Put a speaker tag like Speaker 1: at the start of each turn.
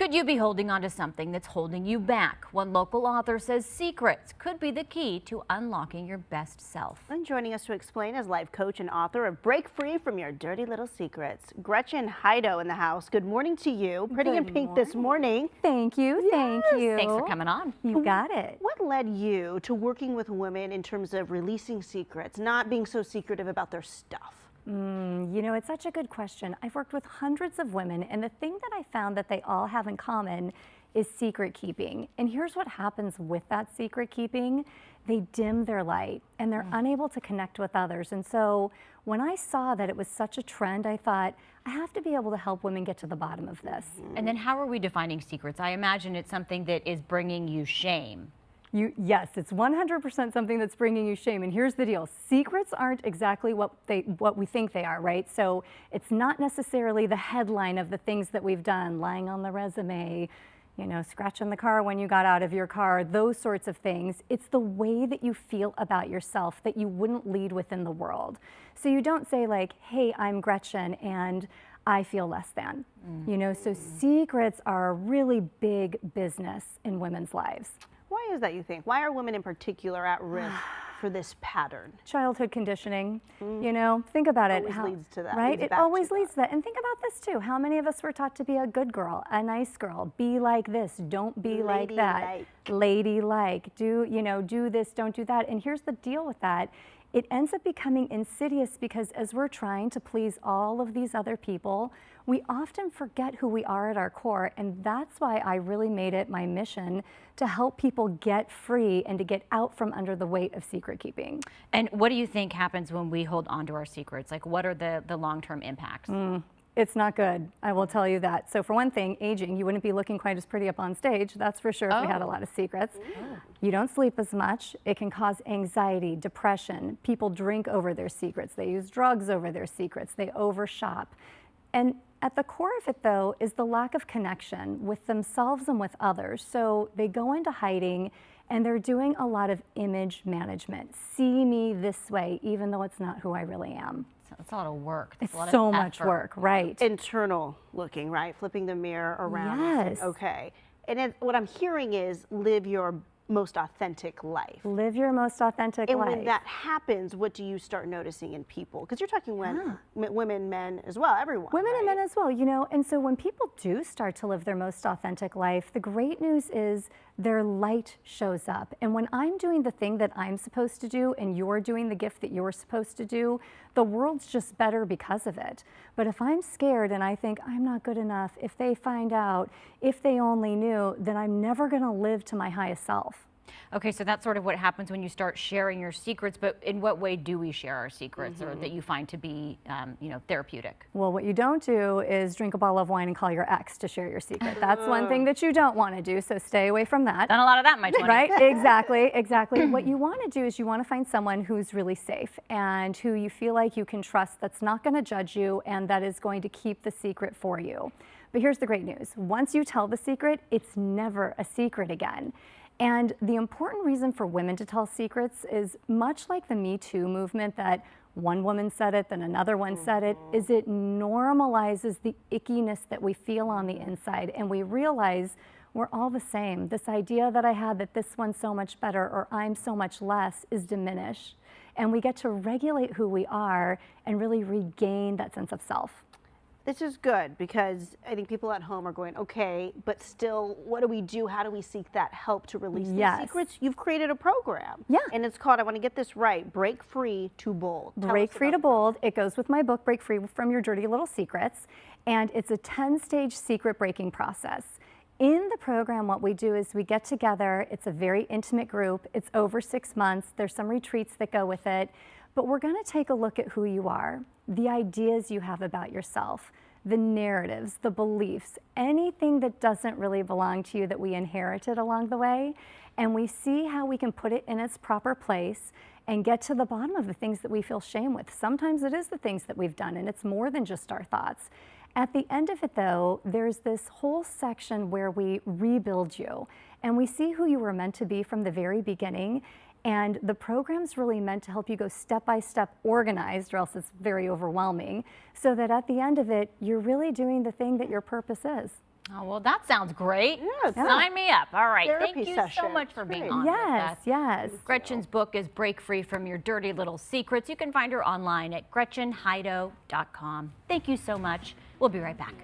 Speaker 1: Could you be holding on to something that's holding you back? One local author says secrets could be the key to unlocking your best self.
Speaker 2: And joining us to explain is life coach and author of Break Free from Your Dirty Little Secrets, Gretchen Hydo in the house. Good morning to you. Pretty in pink this morning.
Speaker 3: Thank you.
Speaker 2: Yes.
Speaker 3: Thank you.
Speaker 1: Thanks for coming on.
Speaker 3: You got it.
Speaker 2: What led you to working with women in terms of releasing secrets, not being so secretive about their stuff?
Speaker 3: You know, it's such a good question. I've worked with hundreds of women, and the thing that I found that they all have in common is secret keeping. And here's what happens with that secret keeping. They dim their light and they're unable to connect with others. And so when I saw that it was such a trend, I thought, I have to be able to help women get to the bottom of this.
Speaker 1: And then how are we defining secrets? I imagine it's something that is bringing you shame.
Speaker 3: Yes, it's 100% something that's bringing you shame. And here's the deal. Secrets aren't exactly what we think they are, right? So it's not necessarily the headline of the things that we've done, lying on the resume, you know, scratching the car when you got out of your car, those sorts of things. It's the way that you feel about yourself that you wouldn't lead with in the world. So you don't say like, hey, I'm Gretchen and I feel less than. You know, so secrets are a really big business in women's lives.
Speaker 2: Why is that, you think? Why are women in particular at risk for this pattern?
Speaker 3: Childhood conditioning, you know, think about it.
Speaker 2: Always leads to that.
Speaker 3: Right? It always leads to that. And think about this too. How many of us were taught to be a good girl, a nice girl, be like this, don't be like that. Ladylike, do, you know, do this, don't do that. And here's the deal with that. It ends up becoming insidious because as we're trying to please all of these other people, we often forget who we are at our core. And that's why I really made it my mission to help people get free and to get out from under the weight of secret keeping.
Speaker 1: And what do you think happens when we hold on to our secrets? Like, what are the long-term impacts?
Speaker 3: It's not good, I will tell you that. So for one thing, aging, you wouldn't be looking quite as pretty up on stage, that's for sure, if we had a lot of secrets. You don't sleep as much. It can cause anxiety, depression. People drink over their secrets. They use drugs over their secrets. They overshop. And at the core of it, though, is the lack of connection with themselves and with others. So they go into hiding and they're doing a lot of image management. See me this way, even though it's not who I really am.
Speaker 1: It's a lot of work.
Speaker 3: It's so much work, right?
Speaker 2: Internal looking, right? Flipping the mirror around.
Speaker 3: Yes.
Speaker 2: Okay. And what I'm hearing is live your most authentic life.
Speaker 3: Live your most authentic life.
Speaker 2: And when that happens, what do you start noticing in people? Because you're talking women, men as well, everyone.
Speaker 3: Women and men as well, you know. And so when people do start to live their most authentic life, the great news is their light shows up. And when I'm doing the thing that I'm supposed to do and you're doing the gift that you're supposed to do, the world's just better because of it. But if I'm scared and I think I'm not good enough, if they find out, if they only knew, then I'm never going to live to my highest self.
Speaker 1: Okay, so that's sort of what happens when you start sharing your secrets, but in what way do we share our secrets or that you find to be, you know, therapeutic?
Speaker 3: Well, what you don't do is drink a bottle of wine and call your ex to share your secret. That's one thing that you don't want to do, so stay away from that.
Speaker 1: Done a lot of that in my 20s.
Speaker 3: Right, exactly, exactly. What you want to do is you want to find someone who's really safe and who you feel like you can trust, that's not going to judge you and that is going to keep the secret for you. But here's the great news. Once you tell the secret, it's never a secret again. And the important reason for women to tell secrets is much like the Me Too movement, that one woman said it, then another one said it, is it normalizes the ickiness that we feel on the inside. And we realize we're all the same. This idea that I had that this one's so much better or I'm so much less is diminished. And we get to regulate who we are and really regain that sense of self.
Speaker 2: This is good because I think people at home are going, okay, but still, what do we do? How do we seek that help to release these secrets? You've created a program.
Speaker 3: Yeah.
Speaker 2: And it's called, I want to get this right, Break Free to Bold.
Speaker 3: Break Free to Bold. It goes with my book, Break Free from Your Dirty Little Secrets. And it's a 10-stage secret breaking process. In the program, what we do is we get together. It's a very intimate group. It's over 6 months. There's some retreats that go with it. But we're going to take a look at who you are, the ideas you have about yourself, the narratives, the beliefs, anything that doesn't really belong to you that we inherited along the way. And we see how we can put it in its proper place and get to the bottom of the things that we feel shame with. Sometimes it is the things that we've done, and it's more than just our thoughts. At the end of it, though, there's this whole section where we rebuild you, and we see who you were meant to be from the very beginning. And the program's really meant to help you go step by step organized, or else it's very overwhelming, so that at the end of it, you're really doing the thing that your purpose is.
Speaker 1: Oh, well, that sounds great.
Speaker 2: Yeah,
Speaker 1: Sign me up. All right.
Speaker 2: Therapy
Speaker 1: Thank you
Speaker 2: session.
Speaker 1: so much for being
Speaker 2: Great.
Speaker 1: on with
Speaker 3: Yes,
Speaker 1: us.
Speaker 3: yes.
Speaker 1: Gretchen's book is Break Free from Your Dirty Little Secrets. You can find her online at GretchenHydo.com. Thank you so much. We'll be right back.